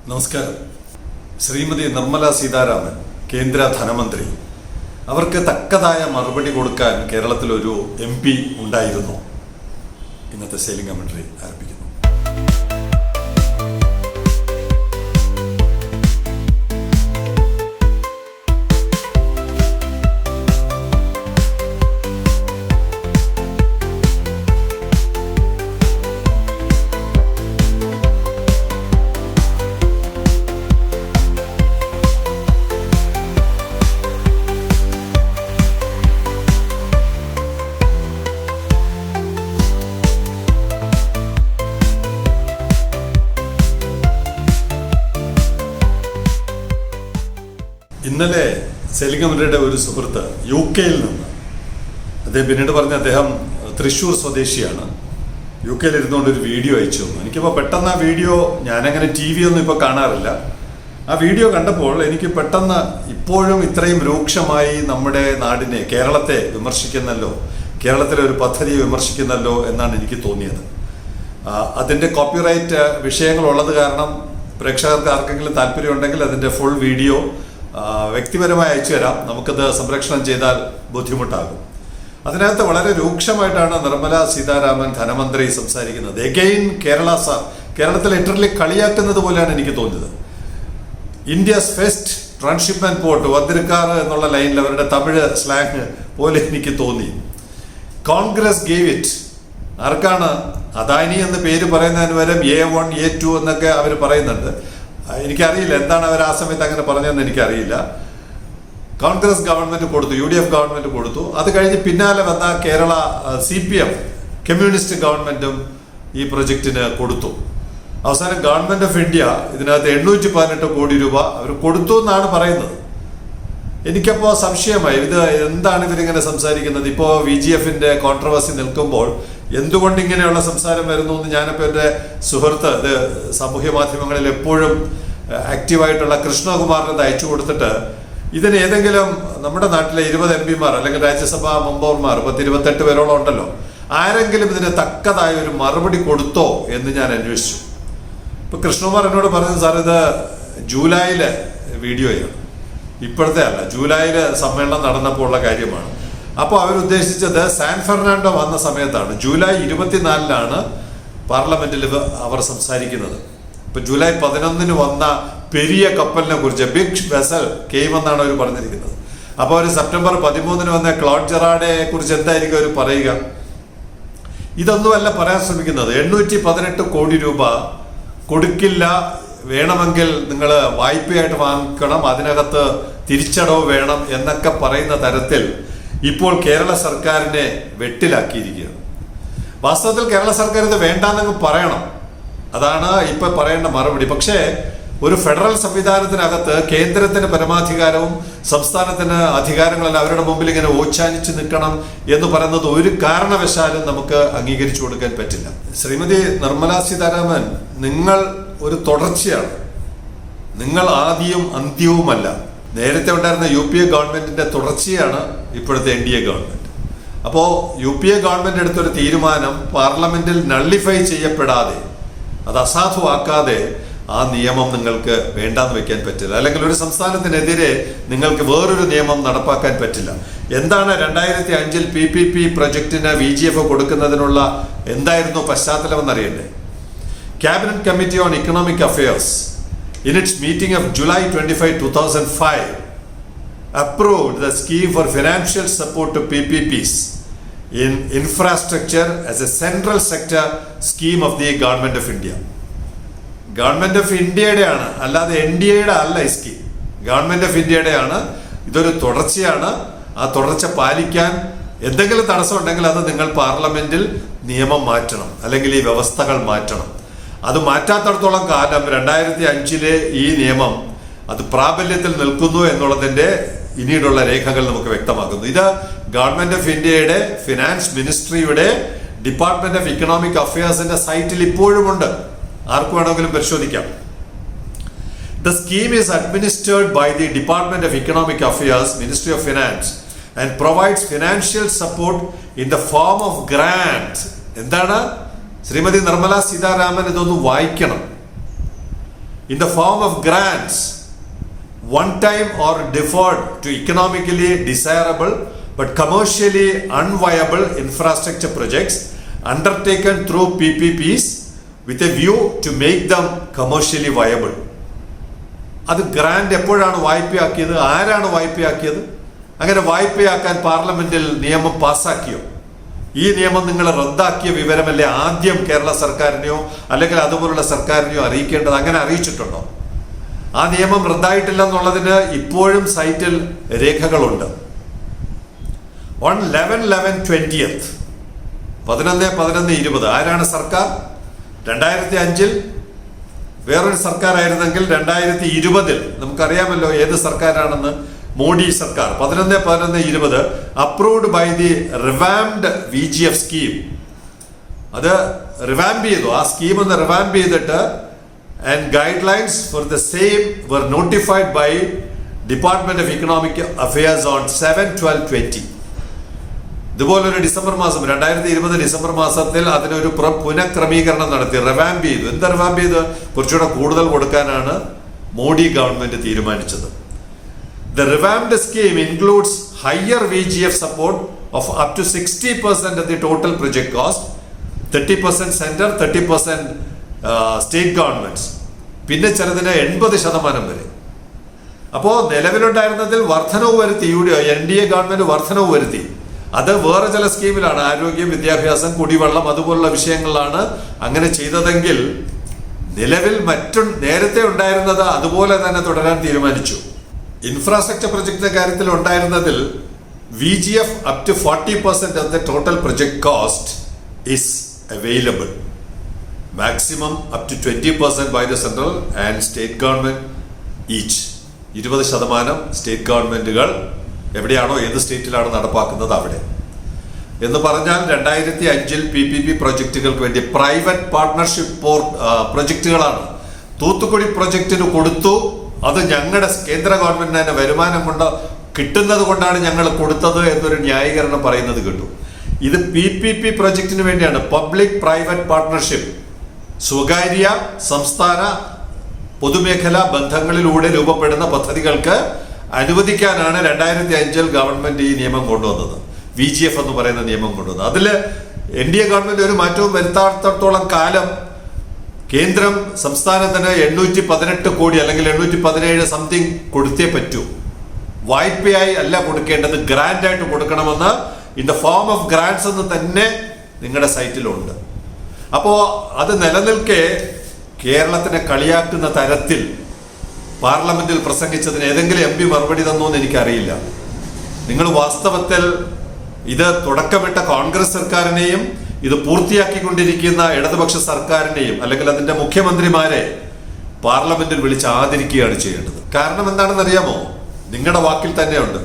നമസ്കാരം. ശ്രീമതി നിർമ്മല സീതാരാമൻ, കേന്ദ്ര ധനമന്ത്രി, അവർക്ക് തക്കതായ മറുപടി കൊടുക്കാൻ കേരളത്തിലൊരു MP ഉണ്ടായിരുന്നു. ഇന്നത്തെ സെയിലിംഗ് കമന്ററി ആരംഭിക്കുന്നു. ഇന്നലെ സെയിലിംഗ് കമന്ററിയുടെ ഒരു സുഹൃത്ത് UK നിന്ന്, അദ്ദേഹം പിന്നീട് പറഞ്ഞ അദ്ദേഹം തൃശ്ശൂർ സ്വദേശിയാണ്, UK ഇരുന്നുകൊണ്ട് ഒരു വീഡിയോ അയച്ചു തന്നു. എനിക്കിപ്പോൾ പെട്ടെന്ന് ആ വീഡിയോ, ഞാനങ്ങനെ TV ഒന്നും ഇപ്പോൾ കാണാറില്ല, ആ വീഡിയോ കണ്ടപ്പോൾ എനിക്ക് പെട്ടെന്ന് ഇപ്പോഴും ഇത്രയും രൂക്ഷമായി നമ്മുടെ നാടിനെ, കേരളത്തെ വിമർശിക്കുന്നല്ലോ, കേരളത്തിലെ ഒരു പദ്ധതിയെ വിമർശിക്കുന്നല്ലോ എന്നാണ് എനിക്ക് തോന്നിയത്. അതിൻ്റെ കോപ്പിറൈറ്റ് വിഷയങ്ങളുള്ളത് കാരണം പ്രേക്ഷകർക്ക് ആർക്കെങ്കിലും താല്പര്യമുണ്ടെങ്കിൽ അതിൻ്റെ ഫുൾ വീഡിയോ വ്യക്തിപരമായി അയച്ചു തരാം. നമുക്കത് സംരക്ഷണം ചെയ്താൽ ബുദ്ധിമുട്ടാകും. അതിനകത്ത് വളരെ രൂക്ഷമായിട്ടാണ് നിർമ്മല സീതാരാമൻ ധനമന്ത്രി സംസാരിക്കുന്നത്. എഗെയിൻ കേരള സാർ, കേരളത്തിൽ ലിറ്ററലി കളിയാക്കുന്നത് പോലെയാണ് എനിക്ക് തോന്നിയത്. ഇന്ത്യസ് ഫസ്റ്റ് ട്രാൻസ്ഷിപ്മെന്റ് പോർട്ട് വന്നിരിക്കാറ് എന്നുള്ള ലൈനിൽ അവരുടെ തമിഴ് സ്ലാങ് പോലെ എനിക്ക് തോന്നി. Congress gave it. ആർക്കാണ്? അദാനി എന്ന് പേര് പറയുന്നതിന് വരെ A1 A2 എന്നൊക്കെ അവർ പറയുന്നുണ്ട്. എനിക്കറിയില്ല എന്താണ് അവർ ആ സമയത്ത് അങ്ങനെ പറഞ്ഞതെന്ന് എനിക്കറിയില്ല. കോൺഗ്രസ് ഗവൺമെന്റ് കൊടുത്തു, UDF ഗവൺമെന്റ് കൊടുത്തു. അത് കഴിഞ്ഞ് പിന്നാലെ വന്ന കേരള CPM കമ്മ്യൂണിസ്റ്റ് ഗവൺമെന്റും ഈ പ്രൊജക്റ്റിന് കൊടുത്തു. അവസാനം ഗവൺമെന്റ് ഓഫ് ഇന്ത്യ ഇതിനകത്ത് 818 കോടി രൂപ അവർ കൊടുത്തു എന്നാണ് പറയുന്നത്. എനിക്കപ്പോൾ സംശയമായി, ഇത് എന്താണ് ഇവരിങ്ങനെ സംസാരിക്കുന്നത്? ഇപ്പോൾ VGFന്റെ കോൺട്രവേഴ്സി നിൽക്കുമ്പോൾ എന്തുകൊണ്ട് ഇങ്ങനെയുള്ള സംസാരം വരുന്നു എന്ന് ഞാനിപ്പോൾ എൻ്റെ സുഹൃത്ത്, ഇത് സാമൂഹ്യ മാധ്യമങ്ങളിൽ എപ്പോഴും ആക്റ്റീവായിട്ടുള്ള കൃഷ്ണകുമാറിന് അയച്ചു കൊടുത്തിട്ട്, ഇതിന് ഏതെങ്കിലും നമ്മുടെ നാട്ടിലെ 20 MP അല്ലെങ്കിൽ രാജ്യസഭാ മെമ്പർമാർ 28 പേരോളം ഉണ്ടല്ലോ, ആരെങ്കിലും ഇതിന് തക്കതായ ഒരു മറുപടി കൊടുത്തോ എന്ന് ഞാൻ അന്വേഷിച്ചു. ഇപ്പൊ കൃഷ്ണകുമാർ എന്നോട് പറഞ്ഞു, സാർ ഇത് ജൂലൈയിലെ വീഡിയോയാണ്, ഇപ്പോഴത്തെ അല്ല, ജൂലൈയില് സമ്മേളനം നടന്നപ്പോൾ ഉള്ള കാര്യമാണ്. അപ്പോൾ അവരുദ്ദേശിച്ചത് സാൻ ഫെർണാണ്ടോ വന്ന സമയത്താണ്. ജൂലൈ 24 പാർലമെന്റിൽ അവർ സംസാരിക്കുന്നത്. ഇപ്പൊ ജൂലൈ 11 വന്ന പെരിയ കപ്പലിനെ കുറിച്ച്, ബിഗ് വെസൽ കെയിം എന്നാണ് അവർ പറഞ്ഞിരിക്കുന്നത്. അപ്പോൾ അവർ സെപ്റ്റംബർ 13 വന്ന ക്ലോഡ് ജെറാഡയെ കുറിച്ച് എന്തായിരിക്കും അവർ പറയുക? ഇതൊന്നുമല്ല പറയാൻ ശ്രമിക്കുന്നത്. 818 കോടി രൂപ കൊടുക്കില്ല, വേണമെങ്കിൽ നിങ്ങൾ വായ്പയായിട്ട് വാങ്ങിക്കണം, അതിനകത്ത് തിരിച്ചടവ് വേണം എന്നൊക്കെ പറയുന്ന തരത്തിൽ ഇപ്പോൾ കേരള സർക്കാരിനെ വെട്ടിലാക്കിയിരിക്കുകയാണ്. വാസ്തവത്തിൽ കേരള സർക്കാർ ഇത് വേണ്ടാന്നങ്ങ് പറയണം, അതാണ് ഇപ്പൊ പറയേണ്ട മറുപടി. പക്ഷേ ഒരു ഫെഡറൽ സംവിധാനത്തിനകത്ത് കേന്ദ്രത്തിന് പരമാധികാരവും സംസ്ഥാനത്തിന് അധികാരങ്ങളല്ല, അവരുടെ മുമ്പിൽ ഇങ്ങനെ ഓച്ചാനിച്ച് നിൽക്കണം എന്ന് പറയുന്നത് ഒരു കാരണവശാലും നമുക്ക് അംഗീകരിച്ചു കൊടുക്കാൻ പറ്റില്ല. ശ്രീമതി നിർമ്മല സീതാരാമൻ, നിങ്ങൾ ഒരു തുടർച്ചയാണ്, നിങ്ങൾ ആദ്യവും അന്ത്യവുമല്ല. നേരത്തെ ഉണ്ടായിരുന്ന UPA ഗവൺമെന്റിന്റെ തുടർച്ചയാണ് ഇപ്പോഴത്തെ NDA ഗവൺമെന്റ്. അപ്പോൾ UPA ഗവൺമെന്റ് എടുത്തൊരു തീരുമാനം പാർലമെന്റിൽ നള്ളിഫൈ ചെയ്യപ്പെടാതെ, അത് അസാധുവാക്കാതെ ആ നിയമം നിങ്ങൾക്ക് വേണ്ടാന്ന് വെക്കാൻ പറ്റില്ല. അല്ലെങ്കിൽ ഒരു സംസ്ഥാനത്തിനെതിരെ നിങ്ങൾക്ക് വേറൊരു നിയമം നടപ്പാക്കാൻ പറ്റില്ല. എന്താണ് 2005 PPP പ്രൊജക്ടിന് VGF കൊടുക്കുന്നതിനുള്ള എന്തായിരുന്നു പശ്ചാത്തലം എന്നറിയണ്ടേ? Cabinet Committee on Economic Affairs in its meeting of July 25, 2005 approved the scheme for financial support to PPPs in infrastructure as a central sector scheme of the Government of India. Government of ഇന്ത്യയുടെയാണ്, അല്ലാതെ NDAയുടെ അല്ല ഈ scheme. Government of ഇന്ത്യയുടെയാണ്. ഇതൊരു തുടർച്ചയാണ്. ആ തുടർച്ച പാലിക്കാൻ എന്തെങ്കിലും തടസ്സം ഉണ്ടെങ്കിൽ അത് നിങ്ങൾ പാർലമെന്റിൽ നിയമം മാറ്റണം, അല്ലെങ്കിൽ ഈ വ്യവസ്ഥകൾ മാറ്റണം. അത് മാറ്റാത്തടത്തോളം കാലം 2005 ഈ നിയമം അത് പ്രാബല്യത്തിൽ നിൽക്കുന്നു എന്നുള്ളതിന്റെ ഇനിയുള്ള രേഖകൾ നമുക്ക് വ്യക്തമാക്കുന്നു. ഇത് ഗവൺമെന്റ് ഓഫ് ഇന്ത്യയുടെ ഫിനാൻസ് മിനിസ്ട്രിയുടെ ഡിപ്പാർട്ട്മെന്റ് ഓഫ് ഇക്കണോമിക് അഫയേഴ്സിന്റെ സൈറ്റിൽ ഇപ്പോഴുമുണ്ട്, ആർക്ക് വേണമെങ്കിലും പരിശോധിക്കാം. The scheme is administered by the Department of Economic Affairs, Ministry of Finance, and provides financial support in the form of grant. എന്താണ്? ശ്രീമതി നിർമ്മല സീതാരാമൻ ഇതൊന്ന് വായിക്കണം. in the form of grants, one time or deferred to economically desirable but commercially unviable infrastructure projects undertaken through PPPs with a view to make them commercially viable. അത് grand എപ്പോഴാണ് വായ്പയാക്കിയത്? ആരാണ് വായ്പയാക്കിയത്? അങ്ങനെ വായ്പയാക്കാൻ പാർലമെന്റിൽ നിയമം പാസ്സാക്കിയോ? ഈ നിയമം നിങ്ങൾ റദ്ദാക്കിയ വിവരമല്ലേ ആദ്യം കേരള സർക്കാരിനെയോ അല്ലെങ്കിൽ അതുപോലുള്ള സർക്കാരിനെയോ അറിയിക്കേണ്ടത്? അങ്ങനെ അറിയിച്ചിട്ടുണ്ടോ? ആ നിയമം റദ്ദായിട്ടില്ല എന്നുള്ളതിന് ഇപ്പോഴും സൈറ്റിൽ രേഖകളുണ്ട്. ഓൺ 11/11/20 11/11/20 ആരാണ് സർക്കാർ? 2005 വേറൊരു സർക്കാരായിരുന്നെങ്കിൽ 2020 നമുക്കറിയാമല്ലോ ഏത് സർക്കാരാണെന്ന്. മോഡി സർക്കാർ 11/11/20 approved by the revamped VGF scheme. അത് റിവാംപ് ചെയ്തു. ആ സ്കീം ഒന്ന് റിവാംപ് ചെയ്തിട്ട് and guidelines for the same were notified by department of economic affairs on 7/12/20. ഇതുപോലൊരു ഡിസംബർ മാസം 2020 ഡിസംബർ മാസത്തിൽ അതിനൊരു പുനഃക്രമീകരണം നടത്തി, റിവാംപ് ചെയ്തു. എന്താ റിവാംപ് ചെയ്ത്? കുറച്ചുകൂടെ കൂടുതൽ കൊടുക്കാനാണ് മോഡി ഗവൺമെന്റ് തീരുമാനിച്ചത്. The revamped scheme includes higher VGF support of up to 60% of the total project cost, 30% center, 30% state governments. പിന്നെ ചിലതിന് 80% വരെ. അപ്പോൾ നിലവിലുണ്ടായിരുന്നതിൽ വർധനവ് വരുത്തി NDA ഗവൺമെന്റ് വർധനവ് വരുത്തി. അത് വേറെ ചില സ്കീമിലാണ്, ആരോഗ്യം, വിദ്യാഭ്യാസം, കുടിവെള്ളം അതുപോലുള്ള വിഷയങ്ങളിലാണ് അങ്ങനെ ചെയ്തതെങ്കിൽ നിലവിൽ നേരത്തെ ഉണ്ടായിരുന്നത് അതുപോലെ തന്നെ തുടരാൻ തീരുമാനിച്ചു. ഇൻഫ്രാസ്ട്രക്ചർ പ്രൊജക്ടിന്റെ കാര്യത്തിൽ ഉണ്ടായിരുന്നതിൽ VGF up to 40% of the total project cost is available. Maximum up to 20% by the central and state government each. 20% state ഗവൺമെന്റുകൾ എവിടെയാണോ ഏത് സ്റ്റേറ്റിലാണ് നടപ്പാക്കുന്നത് അവിടെ. എന്ന് പറഞ്ഞാൽ 2005 PPP പ്രൊജക്ടുകൾക്ക് വേണ്ടി പ്രൈവറ്റ് പാർട്ട്ണർഷിപ്പ് പ്രൊജക്ടുകളാണ്. തൂത്തുക്കുടി പ്രൊജക്ടിന് കൊടുത്തു. അത് ഞങ്ങളുടെ കേന്ദ്ര ഗവൺമെന്റിന് തന്നെ വരുമാനം കൊണ്ട് കിട്ടുന്നത് കൊണ്ടാണ് ഞങ്ങൾ കൊടുത്തത് എന്നൊരു ന്യായീകരണം പറയുന്നത് കേട്ടു. ഇത് PPP പ്രൊജക്ടിന് വേണ്ടിയാണ്, പബ്ലിക് പ്രൈവറ്റ് പാർട്ട്ണർഷിപ്പ്. സ്വകാര്യ സംസ്ഥാന പൊതുമേഖലാ ബന്ധങ്ങളിലൂടെ രൂപപ്പെടുന്ന പദ്ധതികൾക്ക് അനുവദിക്കാനാണ് 2005 ഗവൺമെന്റ് ഈ നിയമം കൊണ്ടുവന്നത്, VGF എന്ന് പറയുന്ന നിയമം കൊണ്ടുവന്നത്. അതിൽ NDA ഗവൺമെന്റ് ഒരു മാറ്റവും വരുത്താത്തോളം കാലം കേന്ദ്രം സംസ്ഥാനത്തിന് 818 കോടി അല്ലെങ്കിൽ 817 സംതിങ് കൊടുത്തേ പറ്റൂ. വായ്പയായി അല്ല കൊടുക്കേണ്ടത്, ഗ്രാൻഡ് ആയിട്ട് കൊടുക്കണമെന്ന് in the form of grants എന്ന് തന്നെ നിങ്ങളുടെ സൈറ്റിലുണ്ട്. അപ്പോൾ അത് നിലനിൽക്കെ കേരളത്തിനെ കളിയാക്കുന്ന തരത്തിൽ പാർലമെന്റിൽ പ്രസംഗിച്ചതിന് ഏതെങ്കിലും MP മറുപടി തന്നോ എന്ന് എനിക്കറിയില്ല. നിങ്ങൾ വാസ്തവത്തിൽ ഇത് തുടക്കമിട്ട കോൺഗ്രസ് സർക്കാരിനെയും ഇത് പൂർത്തിയാക്കിക്കൊണ്ടിരിക്കുന്ന ഇടതുപക്ഷ സർക്കാരിനെയും അല്ലെങ്കിൽ അതിന്റെ മുഖ്യമന്ത്രിമാരെ പാർലമെന്റിൽ വിളിച്ച് ആദരിക്കുകയാണ് ചെയ്യേണ്ടത്. കാരണം എന്താണെന്ന് അറിയാമോ? നിങ്ങളുടെ വാക്കിൽ തന്നെയുണ്ട്,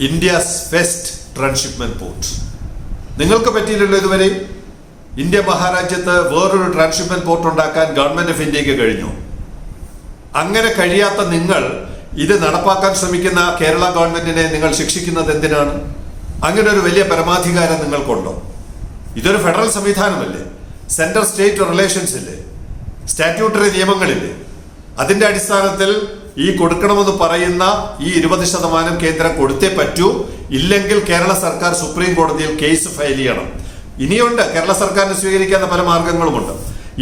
ഇന്ത്യസ് ഫസ്റ്റ് ട്രാൻസ്ഷിപ്മെന്റ് പോർട്ട്. നിങ്ങൾക്ക് പറ്റിയില്ലല്ലോ ഇതുവരെ. ഇന്ത്യ മഹാരാജ്യത്ത് വേറൊരു ട്രാൻസ്ഷിപ്മെന്റ് പോർട്ട് ഉണ്ടാക്കാൻ ഗവൺമെന്റ് ഓഫ് ഇന്ത്യക്ക് കഴിഞ്ഞു. അങ്ങനെ കഴിയാത്ത നിങ്ങൾ ഇത് നടപ്പാക്കാൻ ശ്രമിക്കുന്ന കേരള ഗവൺമെന്റിനെ നിങ്ങൾ ശിക്ഷിക്കുന്നത് എന്തിനാണ്? അങ്ങനെ ഒരു വലിയ പരമാധികാരം നിങ്ങൾക്കുണ്ടോ? ഇതൊരു ഫെഡറൽ സംവിധാനമല്ലേ? സെൻട്രൽ സ്റ്റേറ്റ് റിലേഷൻസ് ഇല്ലേ? സ്റ്റാറ്റ്യൂട്ടറി നിയമങ്ങളില്ലേ? അതിന്റെ അടിസ്ഥാനത്തിൽ ഈ കൊടുക്കണമെന്ന് പറയുന്ന ഈ 20% കേന്ദ്രം കൊടുത്തേ പറ്റൂ. ഇല്ലെങ്കിൽ കേരള സർക്കാർ സുപ്രീം കോടതിയിൽ കേസ് ഫയൽ ചെയ്യണം. ഇനിയുണ്ട്, കേരള സർക്കാരിന് സ്വീകരിക്കാവുന്ന പല മാർഗങ്ങളുമുണ്ട്.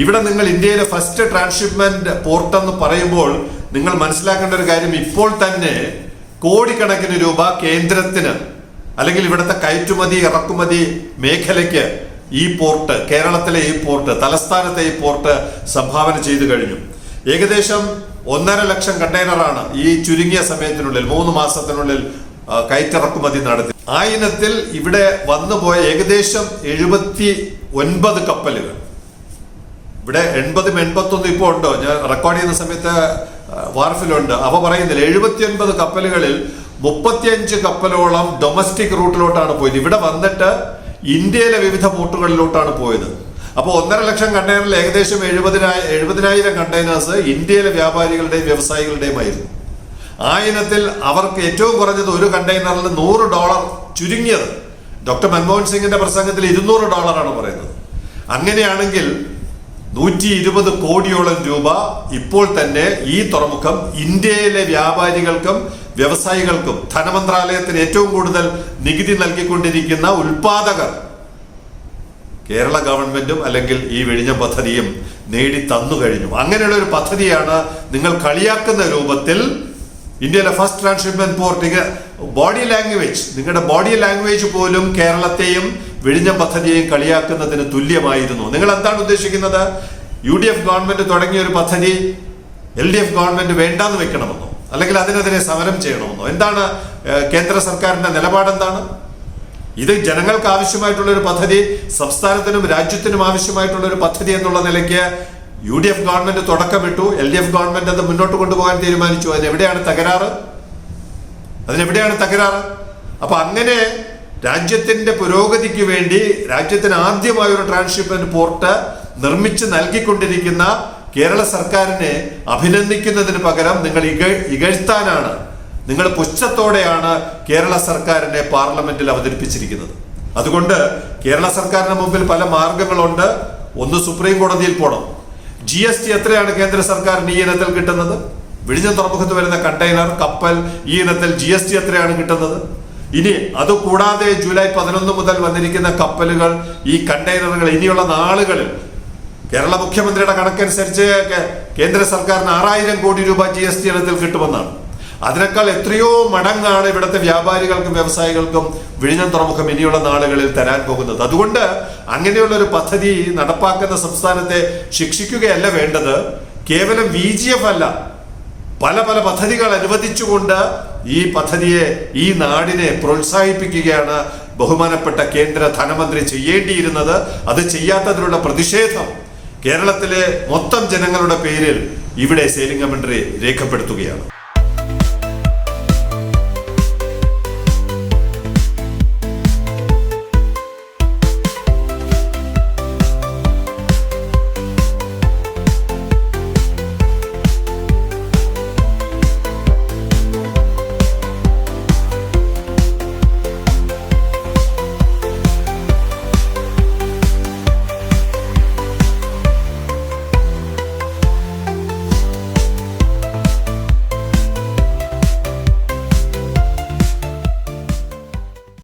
ഇവിടെ നിങ്ങൾ ഇന്ത്യയിലെ ഫസ്റ്റ് ട്രാൻസ്ഷിപ്മെന്റ് പോർട്ട് എന്ന് പറയുമ്പോൾ നിങ്ങൾ മനസ്സിലാക്കേണ്ട ഒരു കാര്യം, ഇപ്പോൾ തന്നെ കോടിക്കണക്കിന് രൂപ കേന്ദ്രത്തിന് അല്ലെങ്കിൽ ഇവിടുത്തെ കയറ്റുമതി ഇറക്കുമതി മേഖലയ്ക്ക് ഈ പോർട്ട്, കേരളത്തിലെ ഈ പോർട്ട്, തലസ്ഥാനത്തെ ഈ പോർട്ട് സംഭാവന ചെയ്തു കഴിഞ്ഞു. ഏകദേശം 1.5 ലക്ഷം കണ്ടെയ്നറാണ് ഈ ചുരുങ്ങിയ സമയത്തിനുള്ളിൽ 3 മാസത്തിനുള്ളിൽ കയറ്റിറക്കുമതി നടത്തി. ആ ഇനത്തിൽ ഇവിടെ വന്നുപോയ ഏകദേശം 79 കപ്പലുകൾ. ഇവിടെ 80-81 ഇപ്പോൾ ഉണ്ടോ? ഞാൻ റെക്കോർഡ് ചെയ്യുന്ന സമയത്ത് വാർഫിലുണ്ട്. അവ പറയുന്നില്ല. 79 കപ്പലുകളിൽ 35 കപ്പലോളം ഡൊമസ്റ്റിക് റൂട്ടിലോട്ടാണ് പോയത്. ഇവിടെ വന്നിട്ട് ഇന്ത്യയിലെ വിവിധ പോർട്ടുകളിലോട്ടാണ് പോയത്. അപ്പോൾ 1.5 ലക്ഷം കണ്ടെയ്നറിൽ ഏകദേശം 70,000 കണ്ടെയ്നേഴ്സ് ഇന്ത്യയിലെ വ്യാപാരികളുടെയും വ്യവസായികളുടെയും ആയിരുന്നു. ആ ഇനത്തിൽ അവർക്ക് ഏറ്റവും കുറഞ്ഞത് ഒരു കണ്ടെയ്നറിൽ $100 ചുരുങ്ങിയത്. ഡോക്ടർ മൻമോഹൻ സിംഗിന്റെ പ്രസംഗത്തിൽ $200 പറയുന്നത്. അങ്ങനെയാണെങ്കിൽ 120 കോടിയോളം രൂപ ഇപ്പോൾ തന്നെ ഈ തുറമുഖം ഇന്ത്യയിലെ വ്യാപാരികൾക്കും വ്യവസായികൾക്കും ധനമന്ത്രാലയത്തിന് ഏറ്റവും കൂടുതൽ നികുതി നൽകിക്കൊണ്ടിരിക്കുന്ന ഉൽപാദകർ കേരള ഗവൺമെന്റും അല്ലെങ്കിൽ ഈ വിഴിഞ്ഞം പദ്ധതിയും നേടി തന്നു കഴിഞ്ഞു. അങ്ങനെയുള്ള ഒരു പദ്ധതിയാണ് നിങ്ങൾ കളിയാക്കുന്ന രൂപത്തിൽ ഇന്ത്യയിലെ ഫസ്റ്റ് ട്രാൻസ്ഷിപ്മെന്റ് പോർട്ട്. നിങ്ങളുടെ ബോഡി ലാംഗ്വേജ് പോലും കേരളത്തെയും വിഴിഞ്ഞം പദ്ധതിയെയും കളിയാക്കുന്നതിന് തുല്യമായിരുന്നു. നിങ്ങൾ എന്താണ് ഉദ്ദേശിക്കുന്നത്? UDF ഗവൺമെന്റ് തുടങ്ങിയ ഒരു പദ്ധതി LDF ഗവൺമെന്റ് വേണ്ടാന്ന് വെക്കണമെന്നോ അല്ലെങ്കിൽ അതിനെതിരെ സമരം ചെയ്യണമെന്നോ? എന്താണ് കേന്ദ്ര സർക്കാരിന്റെ നിലപാടെന്താണ്? ഇത് ജനങ്ങൾക്ക് ആവശ്യമായിട്ടുള്ള ഒരു പദ്ധതി, സംസ്ഥാനത്തിനും രാജ്യത്തിനും ആവശ്യമായിട്ടുള്ള ഒരു പദ്ധതി എന്നുള്ള നിലയ്ക്ക് UDF ഗവൺമെന്റ് തുടക്കമിട്ടു. LDF ഗവൺമെന്റ് അത് മുന്നോട്ട് കൊണ്ടുപോകാൻ തീരുമാനിച്ചു. അതിനെവിടെയാണ് തകരാറ്? അപ്പൊ അങ്ങനെ രാജ്യത്തിന്റെ പുരോഗതിക്ക് വേണ്ടി രാജ്യത്തിന് ആദ്യമായ ഒരു ട്രാൻസ്ഷിപ്മെന്റ് പോർട്ട് നിർമ്മിച്ച് നൽകിക്കൊണ്ടിരിക്കുന്ന കേരള സർക്കാരിനെ അഭിനന്ദിക്കുന്നതിന് പകരം നിങ്ങൾ ഇകഴ്ത്താനാണ്, നിങ്ങൾ പുച്ഛത്തോടെയാണ് കേരള സർക്കാരിനെ പാർലമെന്റിൽ അവതരിപ്പിച്ചിരിക്കുന്നത്. അതുകൊണ്ട് കേരള സർക്കാരിന് മുമ്പിൽ പല മാർഗങ്ങളുണ്ട്. ഒന്ന്, സുപ്രീം കോടതിയിൽ പോകണം. GST എത്രയാണ് കേന്ദ്ര സർക്കാരിന് ഈ ഇനത്തിൽ കിട്ടുന്നത്? വിഴിഞ്ഞം തുറമുഖത്ത് വരുന്ന കണ്ടെയ്നർ, കപ്പൽ, ഈ ഇനത്തിൽ GST എത്രയാണ് കിട്ടുന്നത്? ഇനി അതുകൂടാതെ ജൂലൈ 11 മുതൽ വന്നിരിക്കുന്ന കപ്പലുകൾ, ഈ കണ്ടെയ്നറുകൾ ഇനിയുള്ള നാളുകളിൽ കേരള മുഖ്യമന്ത്രിയുടെ കണക്കനുസരിച്ച് കേന്ദ്ര സർക്കാരിന് 6000 കോടി രൂപ GST ഇനത്തിൽ കിട്ടുമെന്നാണ്. അതിനേക്കാൾ എത്രയോ മടങ്ങാണ് ഇവിടുത്തെ വ്യാപാരികൾക്കും വ്യവസായികൾക്കും വിഴിഞ്ഞം തുറമുഖം ഇനിയുള്ള നാളുകളിൽ തരാൻ പോകുന്നത്. അതുകൊണ്ട് അങ്ങനെയുള്ള ഒരു പദ്ധതി നടപ്പാക്കുന്ന സംസ്ഥാനത്തെ ശിക്ഷിക്കുകയല്ല വേണ്ടത്. കേവലം VGF അല്ല, പല പദ്ധതികൾ അനുവദിച്ചുകൊണ്ട് ഈ പദ്ധതിയെ, ഈ നാടിനെ പ്രോത്സാഹിപ്പിക്കുകയാണ് ബഹുമാനപ്പെട്ട കേന്ദ്ര ധനമന്ത്രി ചെയ്യേണ്ടിയിരുന്നത്. അത് ചെയ്യാത്തതിലുള്ള പ്രതിഷേധം കേരളത്തിലെ മൊത്തം ജനങ്ങളുടെ പേരിൽ ഇവിടെ സെയിലിംഗ് കമന്ററി രേഖപ്പെടുത്തുകയാണ്.